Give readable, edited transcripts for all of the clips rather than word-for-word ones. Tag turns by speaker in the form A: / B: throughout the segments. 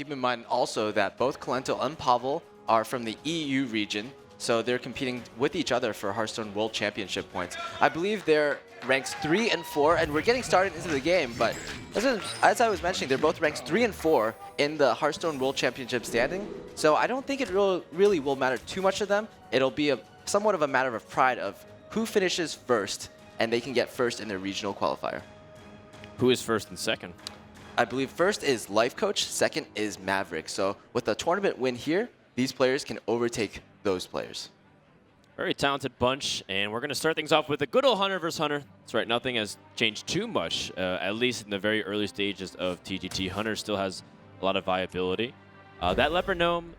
A: keep in mind also that both Kalento and Pavel are from the EU region, so they're competing with each other for Hearthstone World Championship points. I believe they're ranks 3 and 4, and we're getting started into the game, but as I was mentioning, they're both ranks 3 and 4 in the Hearthstone World Championship standing, so I don't think it really will matter too much to them. It'll be somewhat of a matter of pride of who finishes first, and they can get first in their regional qualifier.
B: Who is first and second?
A: I believe first is Life Coach, second is Maverick. So with a tournament win here, these players can overtake those players.
B: Very talented bunch, and we're going to start things off with a good old Hunter versus Hunter. That's right, nothing has changed too much, at least in the very early stages of TTT. Hunter still has a lot of viability. That Leopard Gnome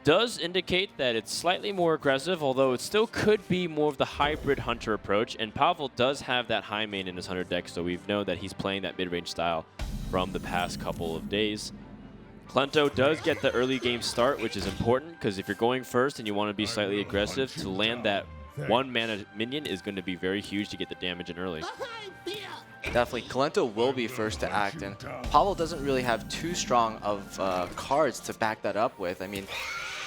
B: does indicate that it's slightly more aggressive, although it still could be more of the hybrid Hunter approach, and Pavel does have that high main in his Hunter deck, so we've known that he's playing that mid-range style from the past couple of days. Kalento does get the early game start, which is important, because if you're going first and you want to be slightly aggressive, to land that 1 mana minion is going to be very huge to get the damage in early.
A: Definitely, Kalento will be first to act, and Pavel doesn't really have too strong of cards to back that up with. I mean,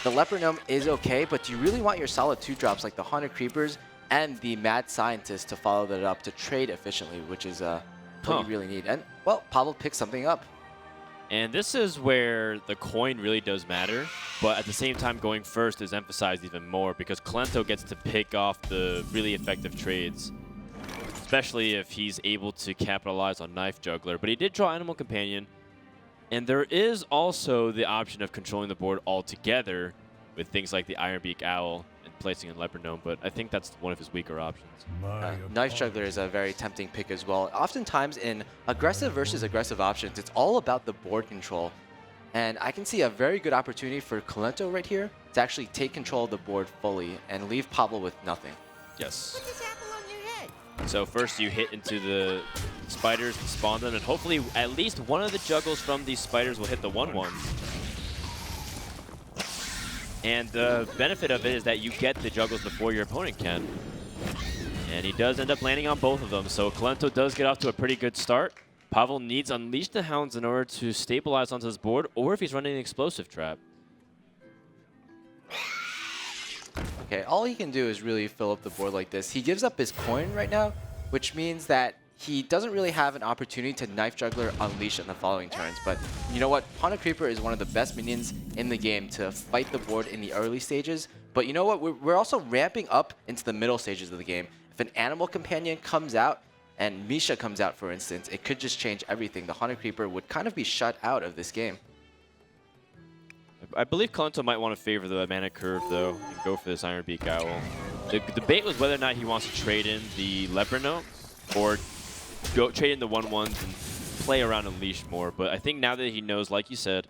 A: the Leopard Gnome is okay, but you really want your solid 2-drops like the Haunted Creepers and the Mad Scientist to follow that up to trade efficiently, which is what you really need. And, well, Pavel picks something up.
B: And this is where the coin really does matter, but at the same time going first is emphasized even more because Kalento gets to pick off the really effective trades, especially if he's able to capitalize on Knife Juggler. But he did draw Animal Companion, and there is also the option of controlling the board altogether with things like the Ironbeak Owl and placing in Leopard Gnome, but I think that's one of his weaker options.
A: Knife Juggler is a very tempting pick as well. Oftentimes in aggressive versus aggressive options, it's all about the board control. And I can see a very good opportunity for Kalento right here to actually take control of the board fully and leave Pavel with nothing.
B: Yes. So first you hit into the spiders and spawn them, and hopefully at least one of the juggles from these spiders will hit the 1/1s. And the benefit of it is that you get the juggles before your opponent can. And he does end up landing on both of them, so Kalento does get off to a pretty good start. Pavel needs Unleash the Hounds in order to stabilize onto his board, or if he's running an explosive trap.
A: Okay, all he can do is really fill up the board like this. He gives up his coin right now, which means that he doesn't really have an opportunity to Knife Juggler Unleash in the following turns. But you know what? Haunted Creeper is one of the best minions in the game to fight the board in the early stages. But you know what? We're also ramping up into the middle stages of the game. If an Animal Companion comes out and Misha comes out, for instance, it could just change everything. The Haunted Creeper would kind of be shut out of this game.
B: I believe Kalento might want to favor the mana curve, though, and go for this Ironbeak Owl. The debate was whether or not he wants to trade in the Leopard Gnome or trade in the 1/1s and play around Unleash more. But I think now that he knows, like you said,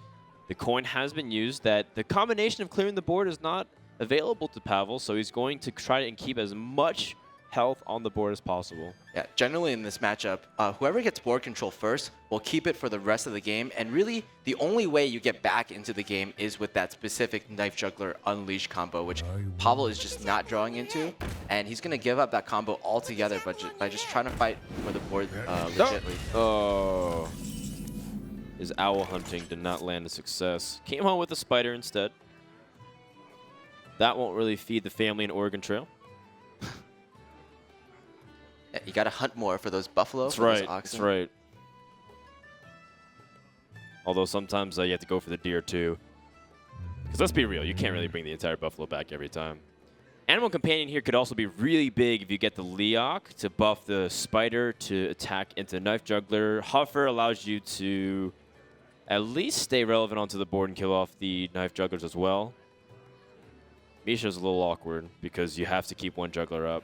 B: the coin has been used, that the combination of clearing the board is not available to Pavel, so he's going to try and keep as much health on the board as possible.
A: Yeah, generally in this matchup, whoever gets board control first will keep it for the rest of the game, and really the only way you get back into the game is with that specific Knife Juggler Unleash combo, which Pavel is just not drawing into, and he's going to give up that combo altogether by just trying to fight for the board legitly.
B: Oh. His owl hunting did not land a success. Came home with a spider instead. That won't really feed the family in Oregon Trail.
A: Yeah, you got to hunt more for those buffalo.
B: That's right. That's right. Although sometimes you have to go for the deer too. Because let's be real, you can't really bring the entire buffalo back every time. Animal Companion here could also be really big if you get the Leok to buff the spider to attack into Knife Juggler. Huffer allows you to at least stay relevant onto the board and kill off the Knife Jugglers as well. Misha's a little awkward because you have to keep one juggler up.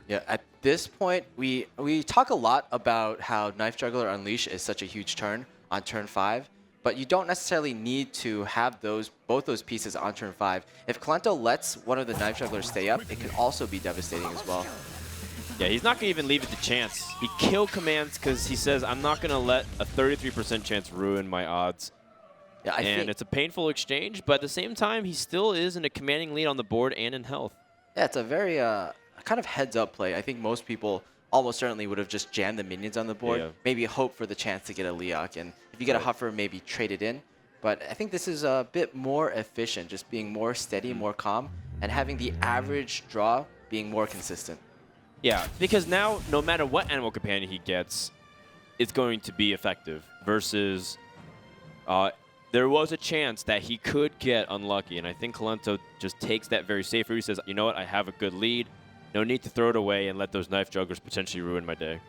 A: Yeah, at this point, we talk a lot about how Knife Juggler Unleash is such a huge turn on turn 5, but you don't necessarily need to have both those pieces on turn 5. If Kalento lets one of the Knife Jugglers stay up, it can also be devastating as well.
B: Yeah, he's not going to even leave it to chance. He kill commands because he says, I'm not going to let a 33% chance ruin my odds. Yeah, and it's a painful exchange, but at the same time, he still is in a commanding lead on the board and in health.
A: Yeah, it's a very kind of heads-up play. I think most people almost certainly would have just jammed the minions on the board, maybe hope for the chance to get a Leok, and if you get a Huffer, maybe trade it in. But I think this is a bit more efficient, just being more steady, more calm, and having the average draw being more consistent.
B: Yeah, because now no matter what animal companion he gets, it's going to be effective versus there was a chance that he could get unlucky, and I think Kolento just takes that very safe route. He says, you know what, I have a good lead. No need to throw it away and let those knife jugglers potentially ruin my day.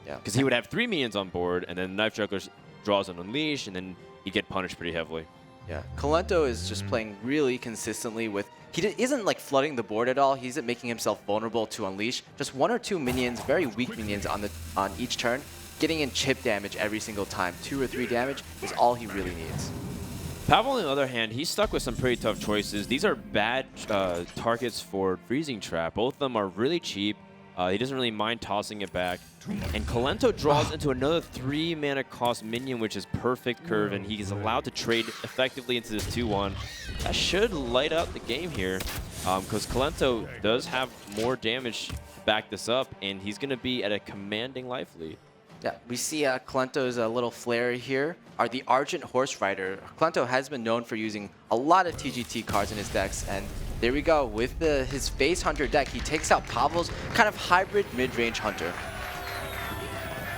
A: Yeah.
B: Because he would have 3 minions on board, and then knife jugglers draws an unleash, and then he'd get punished pretty heavily.
A: Yeah, Kolento is just playing really consistently with... He isn't like flooding the board at all. He isn't making himself vulnerable to unleash. Just 1 or 2 minions, very weak minions on each turn, getting in chip damage every single time. 2 or 3 damage is all he really needs.
B: Pavel, on the other hand, he's stuck with some pretty tough choices. These are bad targets for Freezing Trap. Both of them are really cheap. He doesn't really mind tossing it back. And Kolento draws into another 3 mana cost minion, which is perfect curve, and he's allowed to trade effectively into this 2-1. That should light up the game here, because Kolento does have more damage to back this up, and he's going to be at a commanding life lead.
A: Yeah, we see Kolento's little flair here are the Argent Horse Rider. Kolento has been known for using a lot of TGT cards in his decks, and there we go. With his Face Hunter deck, he takes out Pavel's kind of hybrid mid-range Hunter.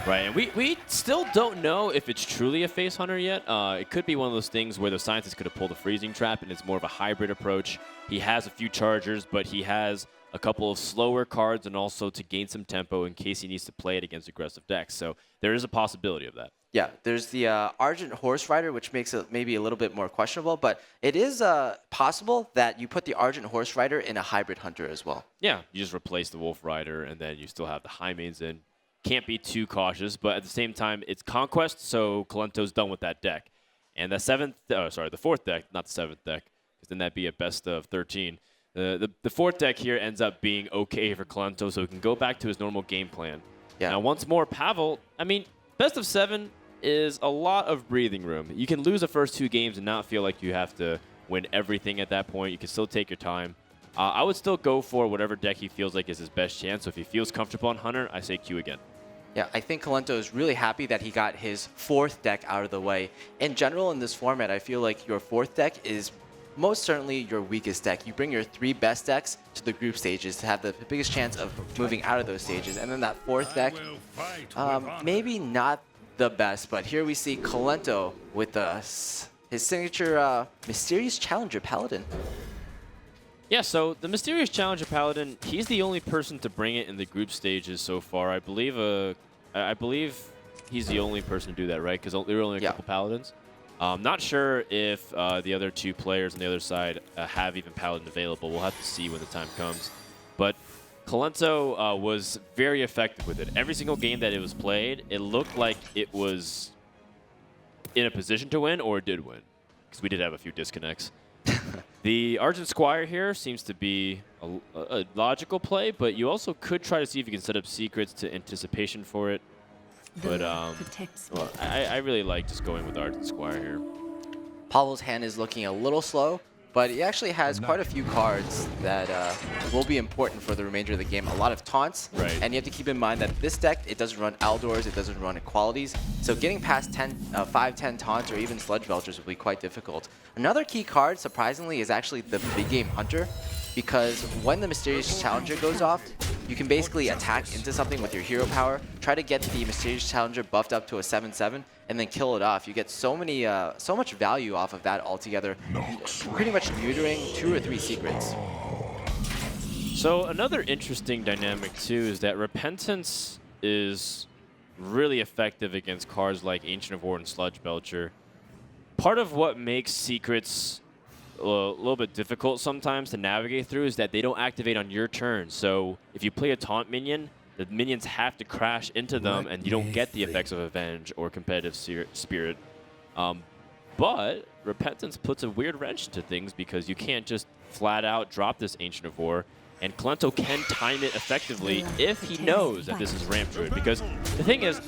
B: Right, and we still don't know if it's truly a Face Hunter yet. It could be one of those things where the scientist could have pulled a Freezing Trap, and it's more of a hybrid approach. He has a few chargers, but he has a couple of slower cards and also to gain some tempo in case he needs to play it against aggressive decks. So there is a possibility of that.
A: Yeah, there's the Argent Horse Rider, which makes it maybe a little bit more questionable, but it is possible that you put the Argent Horse Rider in a hybrid Hunter as well.
B: Yeah, you just replace the Wolf Rider, and then you still have the high mains in. Can't be too cautious, but at the same time, it's Conquest, so Kolento's done with that deck. And the fourth deck, not the 7th deck, because then that'd be a best of 13. The 4th deck here ends up being okay for Kolento, so he can go back to his normal game plan.
A: Yeah.
B: Now, once more, Pavel, I mean, best of 7 is a lot of breathing room. You can lose the first 2 games and not feel like you have to win everything at that point. You can still take your time. I would still go for whatever deck he feels like is his best chance. So if he feels comfortable on Hunter, I say Q again.
A: Yeah, I think Kolento is really happy that he got his 4th deck out of the way. In general, in this format, I feel like your 4th deck is most certainly your weakest deck. You bring your 3 best decks to the group stages to have the biggest chance of moving out of those stages. And then that 4th deck, maybe not the best, but here we see Kolento with his signature Mysterious Challenger Paladin.
B: Yeah, so the Mysterious Challenger Paladin, he's the only person to bring it in the group stages so far. I believe he's the only person to do that, right? Because there are only a couple Paladins. Not sure if the other 2 players on the other side have even Paladin available. We'll have to see when the time comes. But Kolento was very effective with it. Every single game that it was played, it looked like it was in a position to win or it did win, because we did have a few disconnects. The Argent Squire here seems to be a logical play, but you also could try to see if you can set up secrets to anticipation for it. But well, I really like just going with Argent Squire here.
A: Pavel's hand is looking a little slow, but he actually has quite a few cards that will be important for the remainder of the game. A lot of taunts, and you have to keep in mind that this deck, it doesn't run Aldors, it doesn't run Equalities, so getting past 5-10 taunts or even Sludge Belchers will be quite difficult. Another key card, surprisingly, is actually the Big Game Hunter, because when the Mysterious Challenger goes off, you can basically attack into something with your hero power, try to get the Mysterious Challenger buffed up to a 7/7, and then kill it off. You get so much value off of that altogether, pretty much neutering 2 or 3 secrets.
B: So another interesting dynamic too is that Repentance is really effective against cards like Ancient of War and Sludge Belcher. Part of what makes secrets a little bit difficult sometimes to navigate through is that they don't activate on your turn. So if you play a taunt minion, the minions have to crash into them, and you don't get the effects of Avenge or Competitive Spirit. But Repentance puts a weird wrench into things because you can't just flat out drop this Ancient of War, and Kolento can time it effectively if he knows that this is Ramp Druid. Because the thing is,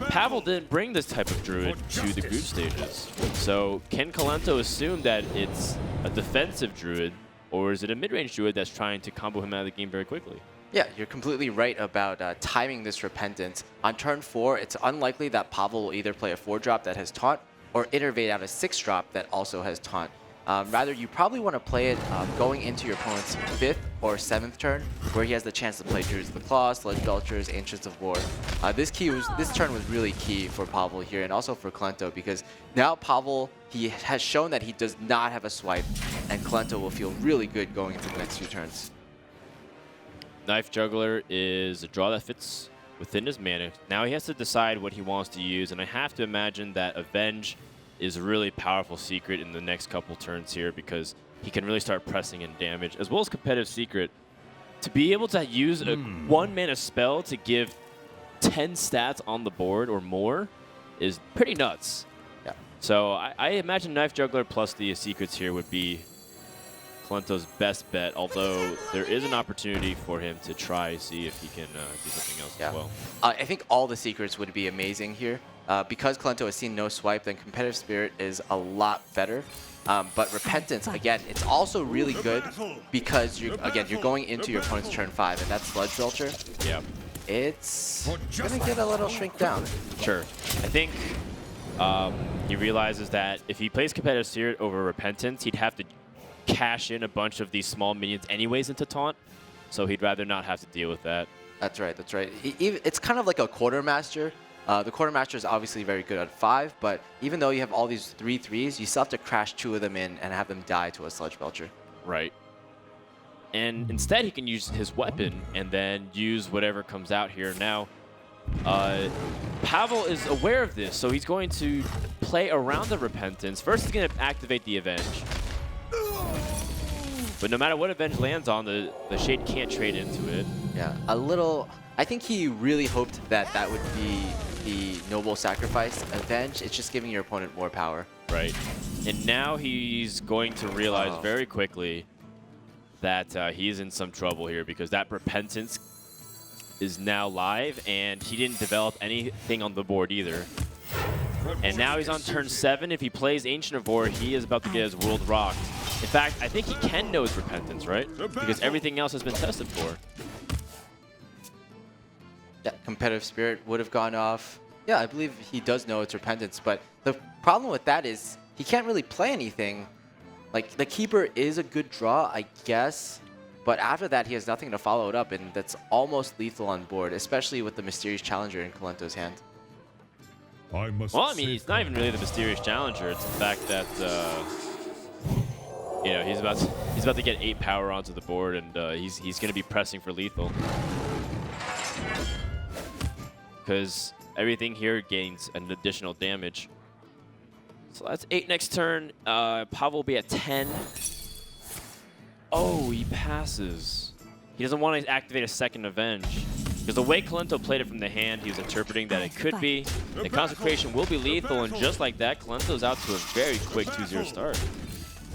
B: Pavel didn't bring this type of Druid to the group stages. So can Kolento assume that it's a defensive Druid, or is it a mid-range Druid that's trying to combo him out of the game very quickly?
A: Yeah, you're completely right about timing this Repentance. On turn 4, it's unlikely that Pavel will either play a 4-drop that has Taunt or Innervate out a 6-drop that also has Taunt. Rather, you probably want to play it going into your opponent's 5th or 7th turn, where he has the chance to play Druids of the Claw, Sludge Belchers, Ancients of War. This turn was really key for Pavel here, and also for Klento, because now Pavel, he has shown that he does not have a swipe, and Klento will feel really good going into the next few turns.
B: Knife Juggler is a draw that fits within his mana. Now he has to decide what he wants to use, and I have to imagine that Avenge is a really powerful secret in the next couple turns here, because he can really start pressing in damage, as well as Competitive Secret. To be able to use a 1-mana spell to give 10 stats on the board or more is pretty nuts.
A: Yeah.
B: So I imagine Knife Juggler plus the secrets here would be Kalento's best bet, although there is an opportunity for him to try see if he can do something else as well.
A: I think all the secrets would be amazing here. Because Kalento has seen no swipe, then Competitive Spirit is a lot better. But Repentance, again, it's also really good because, you're going into your opponent's turn 5, and that's Sludge Belcher.
B: Yeah.
A: It's going to get a little shrink down.
B: Sure. I think he realizes that if he plays Competitive Spirit over Repentance, he'd have to cash in a bunch of these small minions anyways into Taunt, so he'd rather not have to deal with that.
A: That's right, that's right. It's kind of like a Quartermaster. The Quartermaster is obviously very good at 5, but even though you have all these 3/3s, you still have to crash 2 of them in and have them die to a Sludge Belcher.
B: Right. And instead, he can use his weapon and then use whatever comes out here. Now, Pavel is aware of this, so he's going to play around the Repentance. First, he's going to activate the Avenge. But no matter what Avenge lands on, the Shade can't trade into it.
A: Yeah, I think he really hoped that that would be the noble sacrifice. Avenge, it's just giving your opponent more power.
B: Right. And now he's going to realize very quickly that he's in some trouble here, because that Repentance is now live, and he didn't develop anything on the board either. And now he's on turn 7. If he plays Ancient of War, he is about to get his world rocked. In fact, I think he can know his Repentance, right? Because everything else has been tested for.
A: Yeah, Competitive Spirit would have gone off. Yeah, I believe he does know it's Repentance, but the problem with that is he can't really play anything. Like, the Keeper is a good draw, I guess, but after that he has nothing to follow it up, and that's almost lethal on board, especially with the Mysterious Challenger in Kalento's hand.
B: Well, I mean, he's not even really the Mysterious Challenger. It's the fact that, you know, he's about to get 8 power onto the board, and he's going to be pressing for lethal. Because everything here gains an additional damage. So that's 8 next turn. Pavel will be at 10. Oh, he passes. He doesn't want to activate a second Avenge. Because the way Kalento played it from the hand, he was interpreting that it could be. The Consecration will be lethal, and just like that, Kalento's out to a very quick 2-0 start.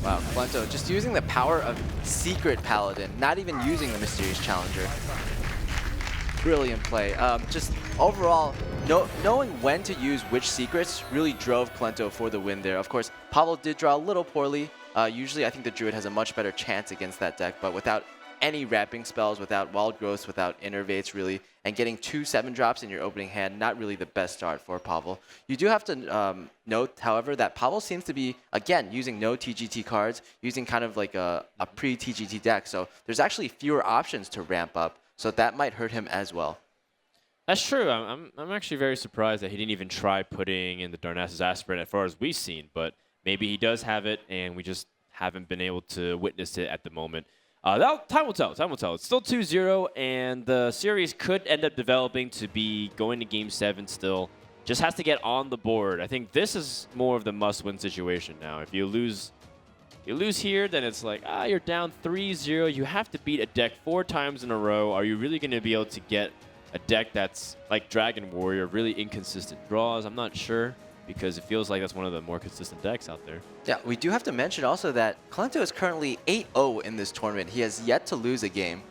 A: Wow, Kalento just using the power of Secret Paladin, not even using the Mysterious Challenger. Brilliant play. Just overall, knowing when to use which secrets really drove Kalento for the win there. Of course, Pavel did draw a little poorly. Usually, I think the Druid has a much better chance against that deck, but without any wrapping spells, without Wild Growths, without Innervates, really, and getting 2 7-drops in your opening hand, not really the best start for Pavel. You do have to note, however, that Pavel seems to be, again, using no TGT cards, using kind of like a pre-TGT deck, so there's actually fewer options to ramp up. So that might hurt him as well.
B: That's true. I'm actually very surprised that he didn't even try putting in the Darnassus Aspirant as far as we've seen, but maybe he does have it, and we just haven't been able to witness it at the moment. Time will tell. Time will tell. It's still 2-0, and the series could end up developing to be going to Game 7 still. Just has to get on the board. I think this is more of the must-win situation now. If you lose here, then it's like, you're down 3-0. You have to beat a deck 4 times in a row. Are you really going to be able to get a deck that's like Dragon Warrior, really inconsistent draws? I'm not sure, because it feels like that's one of the more consistent decks out there.
A: Yeah, we do have to mention also that Kalento is currently 8-0 in this tournament. He has yet to lose a game.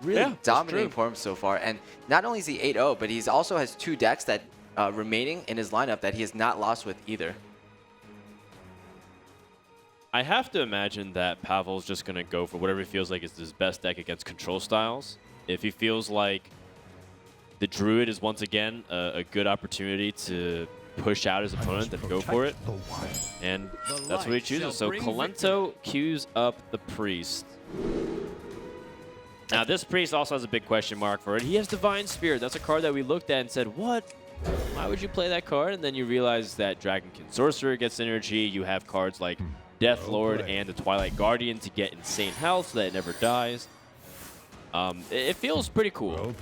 A: Really dominating for him so far. And not only is he 8-0, but he also has 2 decks that remaining in his lineup that he has not lost with either.
B: I have to imagine that Pavel's just going to go for whatever he feels like is his best deck against control styles. If he feels like the Druid is once again a good opportunity to push out his opponent than go for it. And that's what he chooses. So Kolento queues up the Priest. Now, this Priest also has a big question mark for it. He has Divine Spirit. That's a card that we looked at and said, what? Why would you play that card? And then you realize that Dragonkin Sorcerer gets energy. You have cards like Death Lord and the Twilight Guardian to get insane health so that it never dies. It feels pretty cool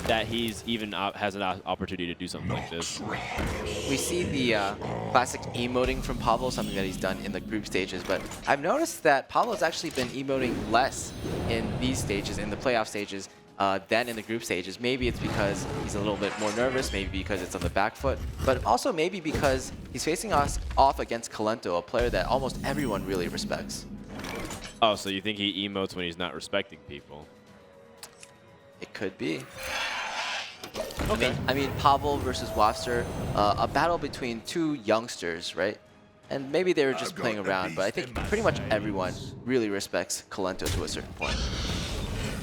B: that he's even has an opportunity to do something like this.
A: We see the classic emoting from Pablo, something that he's done in the group stages, but I've noticed that Pablo's actually been emoting less in these stages, in the playoff stages, than in the group stages. Maybe it's because he's a little bit more nervous, maybe because it's on the back foot, but also maybe because he's facing us off against Kolento, a player that almost everyone really respects.
B: Oh, so you think he emotes when he's not respecting people?
A: It could be.
B: Okay.
A: I mean, Pavel versus Wafster, a battle between two youngsters, right? And maybe they were just playing around, but I think pretty much everyone really respects Kolento to a certain point.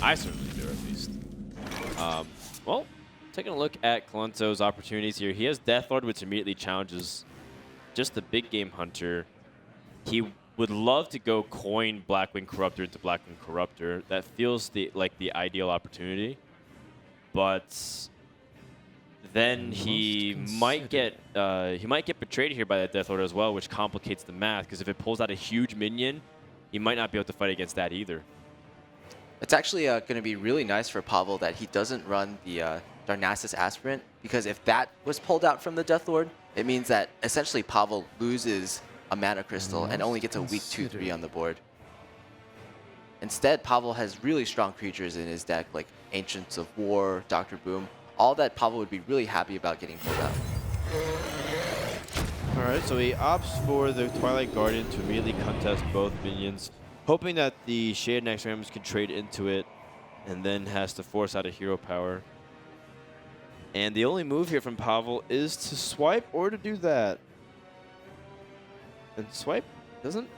B: I certainly do, at least. Well, taking a look at Kolento's opportunities here. He has Death Lord, which immediately challenges just the big game hunter. He would love to go coin Blackwing Corruptor into Blackwing Corruptor. That feels like the ideal opportunity. But then he might get betrayed here by that Death Lord as well, which complicates the math. Because if it pulls out a huge minion, he might not be able to fight against that either.
A: It's actually going to be really nice for Pavel that he doesn't run the Darnassus Aspirant, because if that was pulled out from the Death Lord, it means that essentially Pavel loses a mana crystal and only gets a weak 2/3 on the board. Instead, Pavel has really strong creatures in his deck, like Ancients of War, Dr. Boom, all that Pavel would be really happy about getting pulled out.
C: Alright, so he opts for the Twilight Guardian to immediately contest both minions, hoping that the Shaded Naxxramas can trade into it, and then has to force out a hero power. And the only move here from Pavel is to swipe or to do that. And swipe doesn't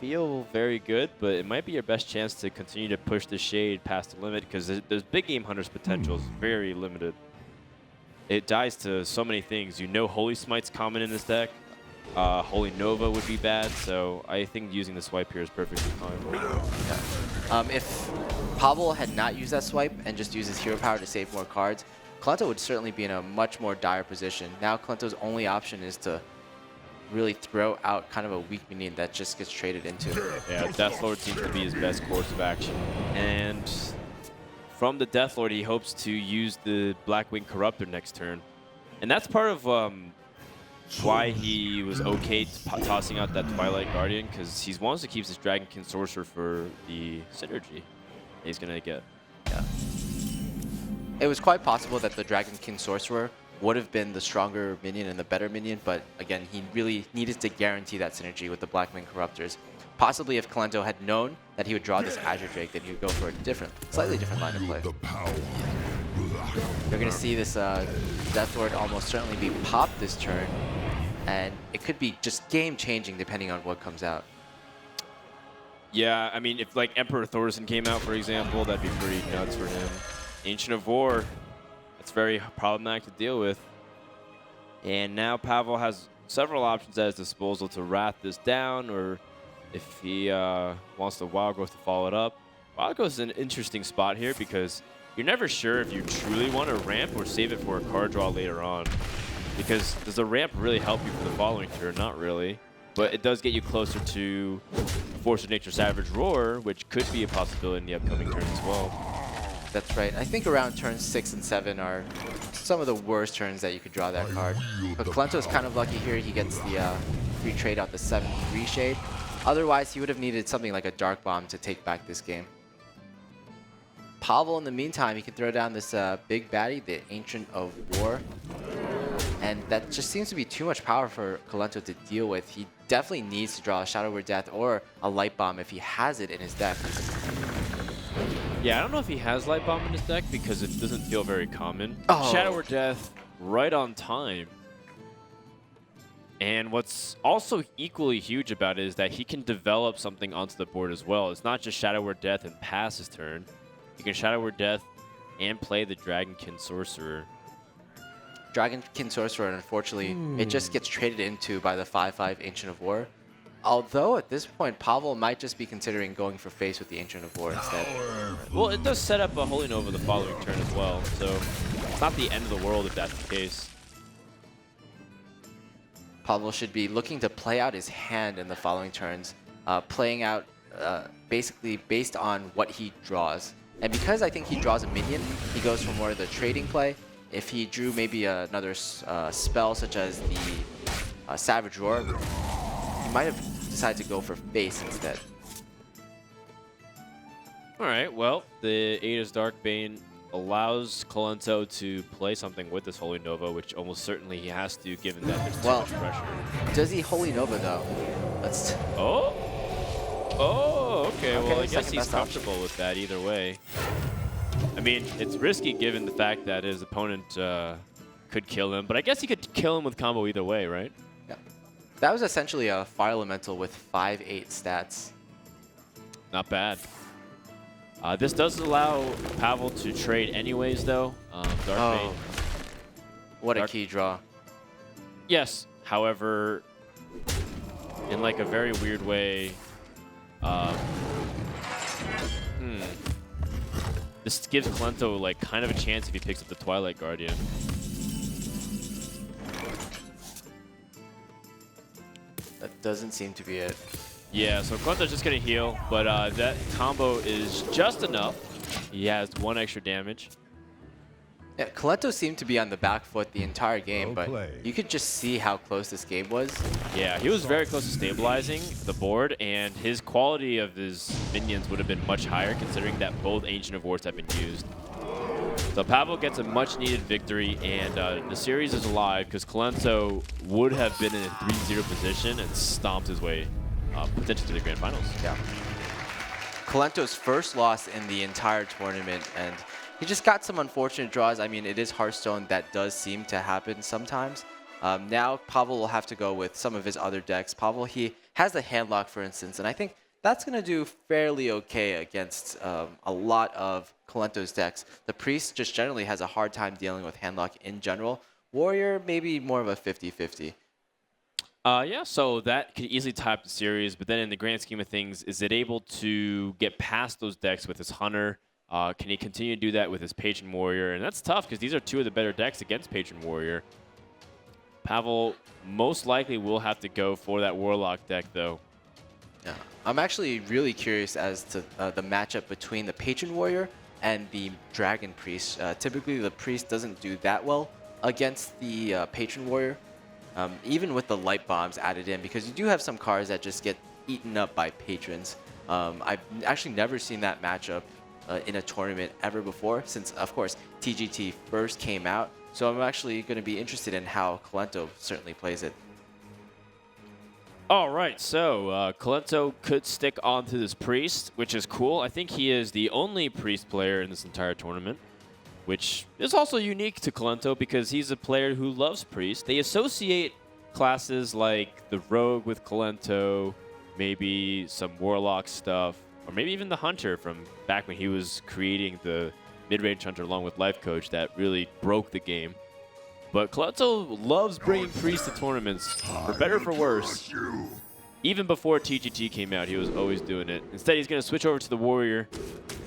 C: feel very good, but it might be your best chance to continue to push the Shade past the limit, because there's big game hunter's potential is very limited. It dies to so many things. You know, Holy Smite's common in this deck. Holy Nova would be bad, so I think using the swipe here is perfectly fine.
A: Yeah. If Pavel had not used that swipe and just used his hero power to save more cards, Kolento would certainly be in a much more dire position. Now Kolento's only option is to really throw out kind of a weak minion that just gets traded into.
B: Yeah, Death Lord seems to be his best course of action. And from the Death Lord, he hopes to use the Blackwing Corruptor next turn. And that's part of why he was okay tossing out that Twilight Guardian, because he wants to keep his Dragonkin Sorcerer for the synergy he's going to get.
A: Yeah. It was quite possible that the Dragonkin Sorcerer would have been the stronger minion and the better minion, but again, he really needed to guarantee that synergy with the Blackwing Corruptors. Possibly if Kolento had known that he would draw this Azure Drake, then he would go for a slightly different line of play. You're going to see this Death Lord almost certainly be popped this turn, and it could be just game-changing depending on what comes out.
B: Yeah, I mean, if like Emperor Thorson came out, for example, that'd be pretty nuts for him. Ancient of War, that's very problematic to deal with. And now Pavel has several options at his disposal to wrath this down, or if he wants the Wild Growth to follow it up. Wild Growth is an interesting spot here because you're never sure if you truly want to ramp or save it for a card draw later on. Because does the ramp really help you for the following turn? Not really. But it does get you closer to Force of Nature Savage Roar, which could be a possibility in the upcoming turn as well.
A: That's right. I think around turns 6 and 7 are some of the worst turns that you could draw that card. But Kolento is kind of lucky here. He gets the free trade out the 7/3 Shade. Otherwise, he would have needed something like a Dark Bomb to take back this game. Pavel, in the meantime, he can throw down this big baddie, the Ancient of War. And that just seems to be too much power for Kolento to deal with. He definitely needs to draw a Shadow Word Death or a Light Bomb if he has it in his deck.
B: Yeah, I don't know if he has Light Bomb in his deck because it doesn't feel very common.
A: Oh.
B: Shadow or Death right on time. And what's also equally huge about it is that he can develop something onto the board as well. It's not just Shadow or Death and pass his turn. He can Shadow or Death and play the Dragonkin Sorcerer.
A: Dragonkin Sorcerer, and unfortunately, it just gets traded into by the 5/5 Ancient of War. Although at this point, Pavel might just be considering going for face with the Ancient of War instead.
B: Well, it does set up a Holy Nova the following turn as well, so it's not the end of the world if that's the case.
A: Pavel should be looking to play out his hand in the following turns, playing out basically based on what he draws. And because I think he draws a minion, he goes for more of the trading play. If he drew maybe another spell such as the Savage Roar, he might have decided to go for face instead.
B: All right, well, the Ada's Darkbane allows Kolento to play something with this Holy Nova, which almost certainly he has to, given that there's too much pressure.
A: Does he Holy Nova though? Let's.
B: Oh, okay. Well, I guess
A: second
B: he's
A: best
B: comfortable with that either way. I mean, it's risky given the fact that his opponent could kill him, but I guess he could kill him with combo either way, right?
A: Yeah. That was essentially a Fire Elemental with 5/8 stats.
B: Not bad. This does allow Pavel to trade anyways, though. Darkbane.
A: What a key draw.
B: Yes. However, in like a very weird way, this gives Kolento like kind of a chance if he picks up the Twilight Guardian.
A: That doesn't seem to be it.
B: Yeah, so Kolento's just going to heal, but that combo is just enough. He has 1 extra damage.
A: Yeah, Kolento seemed to be on the back foot the entire game, but you could just see how close this game was.
B: Yeah, he was very close to stabilizing the board, and his quality of his minions would have been much higher considering that both Ancient of Wars have been used. So Pavel gets a much-needed victory, and the series is alive because Kolento would have been in a 3-0 position and stomped his way potentially to the Grand Finals.
A: Yeah. Kolento's first loss in the entire tournament, and he just got some unfortunate draws. I mean, it is Hearthstone. That does seem to happen sometimes. Now, Pavel will have to go with some of his other decks. Pavel, he has the Handlock, for instance, and I think that's going to do fairly okay against a lot of Kolento's decks. The Priest just generally has a hard time dealing with Handlock in general. Warrior, maybe more of a 50-50.
B: Yeah, so that could easily tie up the series, but then in the grand scheme of things, is it able to get past those decks with his Hunter? Can he continue to do that with his Patron Warrior? And that's tough because these are 2 of the better decks against Patron Warrior. Pavel most likely will have to go for that Warlock deck, though.
A: Yeah. I'm actually really curious as to the matchup between the Patron Warrior and the Dragon Priest. Typically, the Priest doesn't do that well against the Patron Warrior, even with the Light Bombs added in, because you do have some cards that just get eaten up by Patrons. I've actually never seen that matchup in a tournament ever before, since, of course, TGT first came out. So I'm actually going to be interested in how Kolento certainly plays it.
B: All right, so Kolento could stick on to this Priest, which is cool. I think he is the only Priest player in this entire tournament, which is also unique to Kolento because he's a player who loves Priest. They associate classes like the Rogue with Kolento, maybe some Warlock stuff, or maybe even the Hunter from back when he was creating the mid-range Hunter along with Life Coach that really broke the game. But Kolento loves bringing Priest to tournaments, for better or for worse. Even before TGT came out, he was always doing it. Instead, he's going to switch over to the Warrior,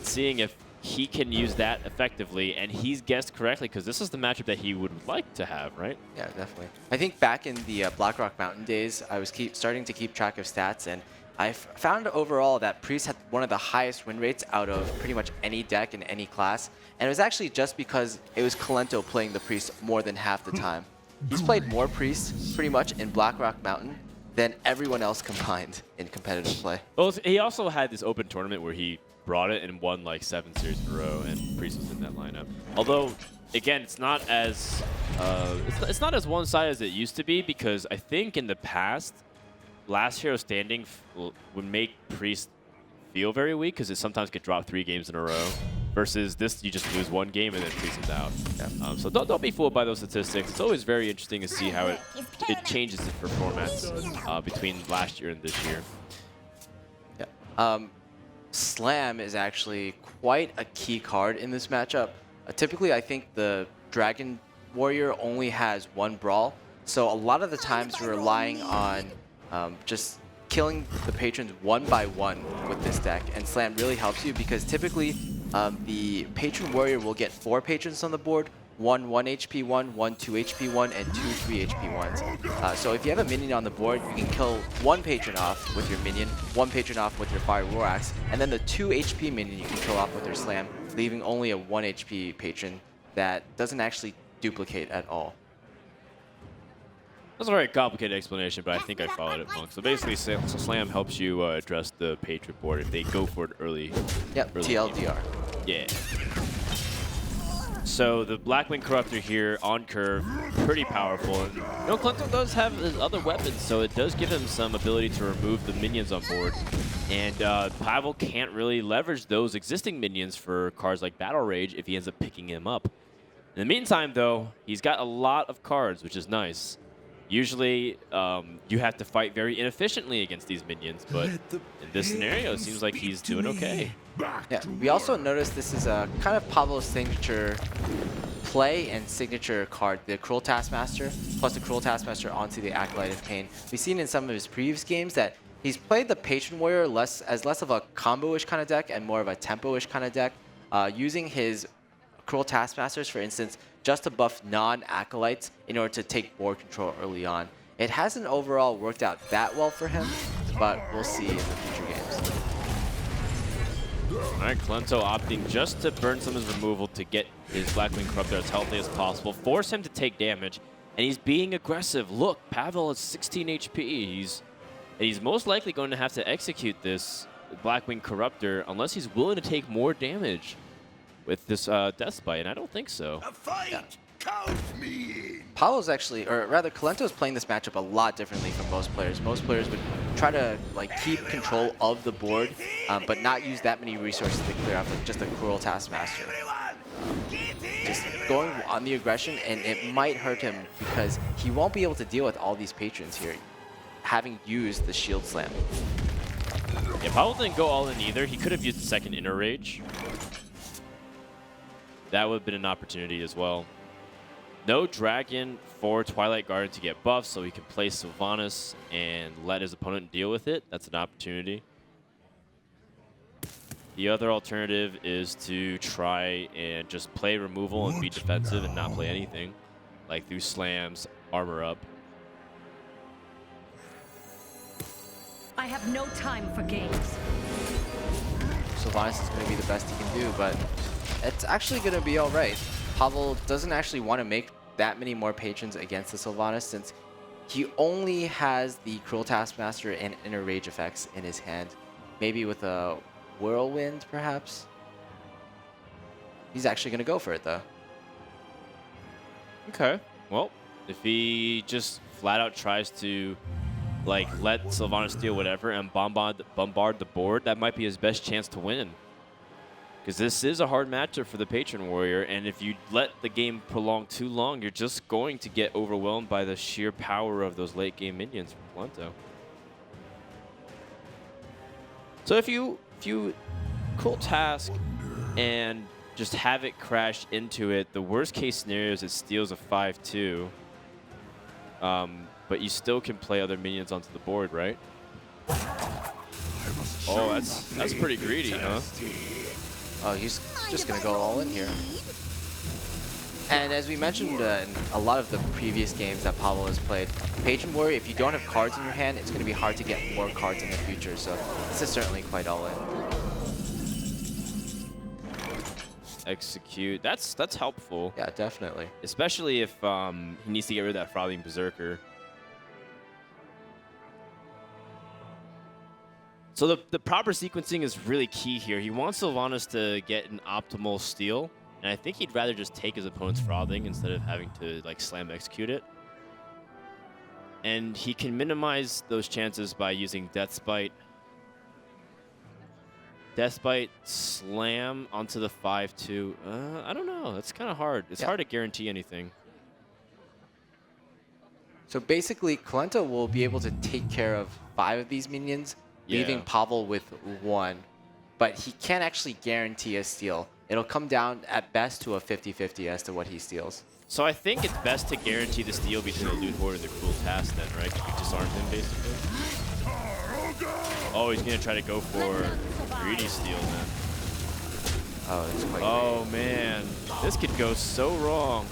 B: seeing if he can use that effectively, and he's guessed correctly because this is the matchup that he would like to have, right?
A: Yeah, definitely. I think back in the Blackrock Mountain days, I was starting to keep track of stats, and I found overall that Priest had one of the highest win rates out of pretty much any deck in any class, and it was actually just because it was Kolento playing the Priest more than half the time. He's played more Priest pretty much in Blackrock Mountain than everyone else combined in competitive play.
B: Well, he also had this open tournament where he brought it and won like 7 series in a row, and Priest was in that lineup. Although, again, it's not as it's not as one-sided as it used to be, because I think in the past, Last Hero Standing would make Priest feel very weak because it sometimes could drop 3 games in a row. Versus this, you just lose 1 game and then Priest is out. Yeah. So don't be fooled by those statistics. It's always very interesting to see how it changes its performance between last year and this year.
A: Yeah. Slam is actually quite a key card in this matchup. Typically, I think the Dragon warrior only has one brawl, so a lot of the times you're relying on just killing the patrons one by one with this deck, and Slam really helps you because typically the patron warrior will get 4 patrons on the board, one 1 HP one, one 2 HP one, and 2 3 HP ones. So if you have a minion on the board, you can kill one patron off with your minion, one patron off with your Fire War Axe, and then the 2 HP minion you can kill off with your Slam, leaving only a 1 HP patron that doesn't actually duplicate at all.
B: That's a very complicated explanation, but I think I followed it wrong. So basically, Slam helps you address the Patriot board if they go for it early.
A: Yep,
B: early
A: TLDR.
B: Yeah. So the Blackwing Corruptor here on curve, pretty powerful. And, Clinton does have his other weapons, so it does give him some ability to remove the minions on board. And Pavel can't really leverage those existing minions for cards like Battle Rage if he ends up picking them up. In the meantime, though, he's got a lot of cards, which is nice. Usually, you have to fight very inefficiently against these minions, but in this scenario, it seems like he's doing okay.
A: Yeah, we also noticed this is a kind of Pablo's signature play and signature card, the Cruel Taskmaster, plus the Cruel Taskmaster onto the Acolyte of Pain. We've seen in some of his previous games that he's played the Patron Warrior as less of a combo-ish kind of deck and more of a tempo-ish kind of deck, using his Cruel Taskmasters, for instance, just to buff non-Acolytes in order to take board control early on. It hasn't overall worked out that well for him, but we'll see in the future games.
B: All right, Clento opting just to burn some of his removal to get his Blackwing Corruptor as healthy as possible, force him to take damage, and he's being aggressive. Look, Pavel is 16 HP. He's most likely going to have to execute this Blackwing Corruptor unless he's willing to take more damage with this Death Spite, and I don't think so.
D: A fight! Count me in!
A: Paolo's actually, or rather, Colento's playing this matchup a lot differently from most players. Most players would try to keep control of the board, but not use that many resources to clear out with just a Cruel Taskmaster. Just going on the aggression, and it might hurt him because he won't be able to deal with all these patrons here, having used the Shield Slam.
B: Yeah, Pavel didn't go all in either. He could have used the second Inner Rage. That would have been an opportunity as well. No Dragon for Twilight Guardian to get buffed, so he can play Sylvanas and let his opponent deal with it. That's an opportunity. The other alternative is to try and just play removal and be defensive and not play anything, like through slams, armor up.
E: I have no time for games.
A: Sylvanas is going to be the best he can do, but it's actually going to be all right. Pavel doesn't actually want to make that many more patrons against the Sylvanas since he only has the Cruel Taskmaster and Inner Rage effects in his hand. Maybe with a Whirlwind, perhaps? He's actually going to go for it, though.
B: Okay. Well, if he just flat out tries to let Sylvanas steal whatever and bombard the board, that might be his best chance to win. Because this is a hard matchup for the Patron Warrior, and if you let the game prolong too long, you're just going to get overwhelmed by the sheer power of those late game minions from Clento. So if you Cruel Task and just have it crash into it, the worst case scenario is it steals a 5-2. But you still can play other minions onto the board, right? Oh, that's pretty greedy, huh?
A: Oh, he's just going to go all in here. And as we mentioned in a lot of the previous games that Pavel has played, Patron Warrior, if you don't have cards in your hand, it's going to be hard to get more cards in the future. So this is certainly quite all in.
B: Execute. That's helpful.
A: Yeah, definitely.
B: Especially if he needs to get rid of that Frothing Berserker. So the proper sequencing is really key here. He wants Sylvanas to get an optimal steal, and I think he'd rather just take his opponent's Frothing instead of having to slam execute it. And he can minimize those chances by using Death Spite. Death Spite, slam onto the 5-2. I don't know. That's kind of hard. It's hard to guarantee anything.
A: So basically, Clento will be able to take care of 5 of these minions, leaving Pavel with 1. But he can't actually guarantee a steal. It'll come down at best to a 50-50 as to what he steals.
B: So I think it's best to guarantee the steal between the loot hoard and the cruel task then, right? You disarm him basically. Oh, he's gonna try to go for greedy steal then.
A: Oh, it's quite
B: Oh man, this could go so wrong.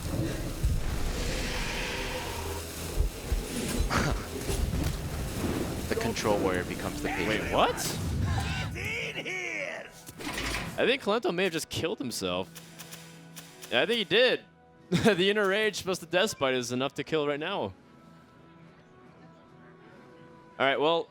A: the control warrior becomes the patron.
B: Wait, what? I think Kalento may have just killed himself. Yeah, I think he did. The inner rage plus the death spite is enough to kill right now. All right, well,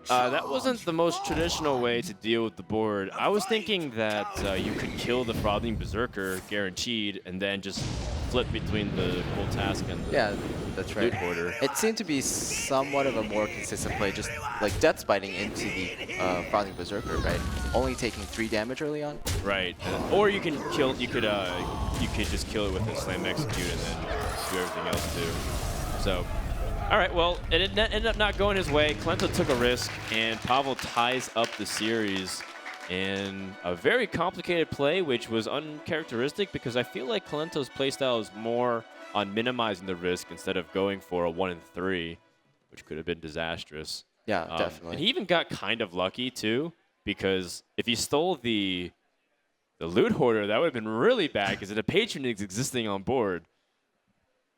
B: that wasn't the most traditional way to deal with the board. I was thinking that you could kill the Frothing Berserker guaranteed and then just flip between the full task and the
A: Yeah, that's right.
B: loot hoarder.
A: It seemed to be somewhat of a more consistent play, just like death spiting into the Frothing Berserker, right? Only taking 3 damage early on.
B: Right, or you can kill. You could just kill it with a slam execute and then do everything else too. So, all right. Well, it ended up not going his way. Kalento took a risk, and Pavel ties up the series in a very complicated play, which was uncharacteristic because I feel like Kalento's playstyle is more on minimizing the risk instead of going for a 1 in 3, which could have been disastrous.
A: Yeah, definitely.
B: And he even got kind of lucky too, because if he stole the loot hoarder, that would have been really bad because the patron is existing on board.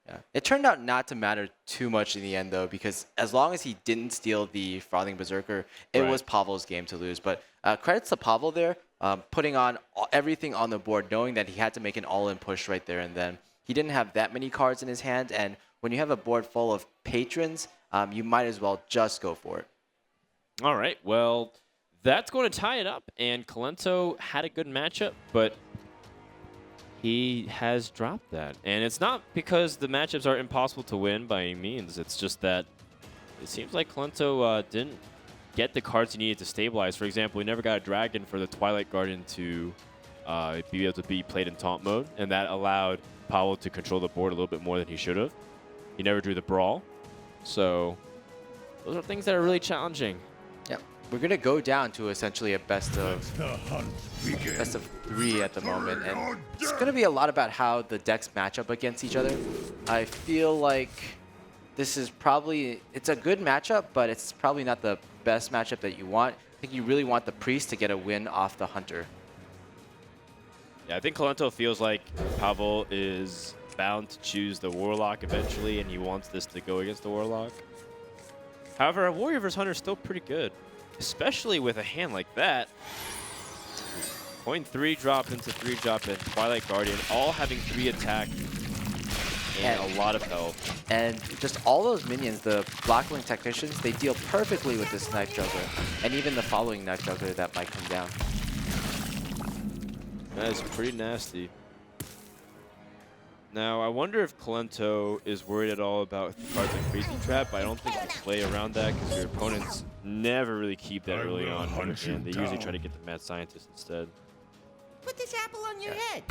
A: Yeah. It turned out not to matter too much in the end, though, because as long as he didn't steal the Frothing Berserker, it
B: Right.
A: was Pavel's game to lose. But credits to Pavel there, putting on everything on the board, knowing that he had to make an all-in push right there and then. He didn't have that many cards in his hand, and when you have a board full of patrons, you might as well just go for it.
B: All right, well, that's going to tie it up, and Kalento had a good matchup, but he has dropped that. And it's not because the matchups are impossible to win by any means. It's just that it seems like Kalento didn't get the cards he needed to stabilize. For example, he never got a dragon for the Twilight Guardian to be able to be played in taunt mode, and that allowed Pavel to control the board a little bit more than he should have. He never drew the brawl. So those are things that are really challenging.
A: Yeah, we're gonna go down to essentially a best of 3 at the moment, and it's gonna be a lot about how the decks match up against each other. I feel like this is probably it's a good matchup, but it's probably not the best matchup that you want. I think you really want the priest to get a win off the hunter.
B: Yeah, I think Kalento feels like Pavel is bound to choose the Warlock eventually, and he wants this to go against the Warlock. However, a Warrior vs. Hunter is still pretty good, especially with a hand like that. Coin 3 drop into 3 drop and Twilight Guardian, all having 3 attack and a lot of health.
A: And just all those minions, the Blackwing Technicians, they deal perfectly with this Knife Juggler, and even the following Knife Juggler that might come down.
B: That is pretty nasty. Now, I wonder if Kalento is worried at all about cards like Freezing Trap, but I don't think you play around that because your opponents never really keep that early on, and they usually try to get the Mad Scientist instead.
F: Put this apple on your head.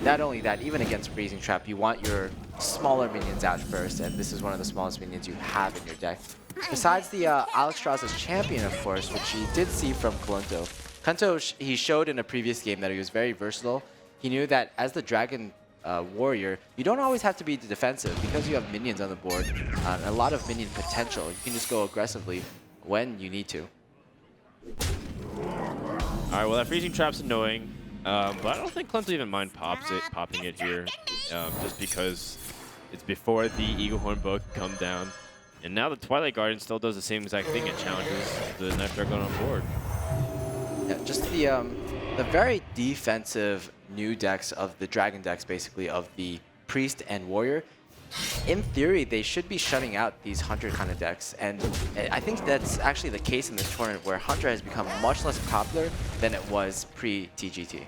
A: Not only that, even against Freezing Trap, you want your smaller minions out first, and this is one of the smallest minions you have in your deck. Besides the Alex Strauss's champion, of course, which he did see from Kalento. Kalento, he showed in a previous game that he was very versatile. He knew that as the Dragon Warrior, you don't always have to be defensive because you have minions on the board, a lot of minion potential. You can just go aggressively when you need to.
B: All right, well, that Freezing Trap's annoying, but I don't think Kalento even mind popping it here, just because it's before the Eagle Horn bow can come down. And now the Twilight Guardian still does the same exact thing. It challenges the Knife Dragon on board.
A: Yeah, just the very defensive new decks of the Dragon decks, basically, of the Priest and Warrior. In theory, they should be shutting out these Hunter kind of decks, and I think that's actually the case in this tournament, where Hunter has become much less popular than it was pre-TGT.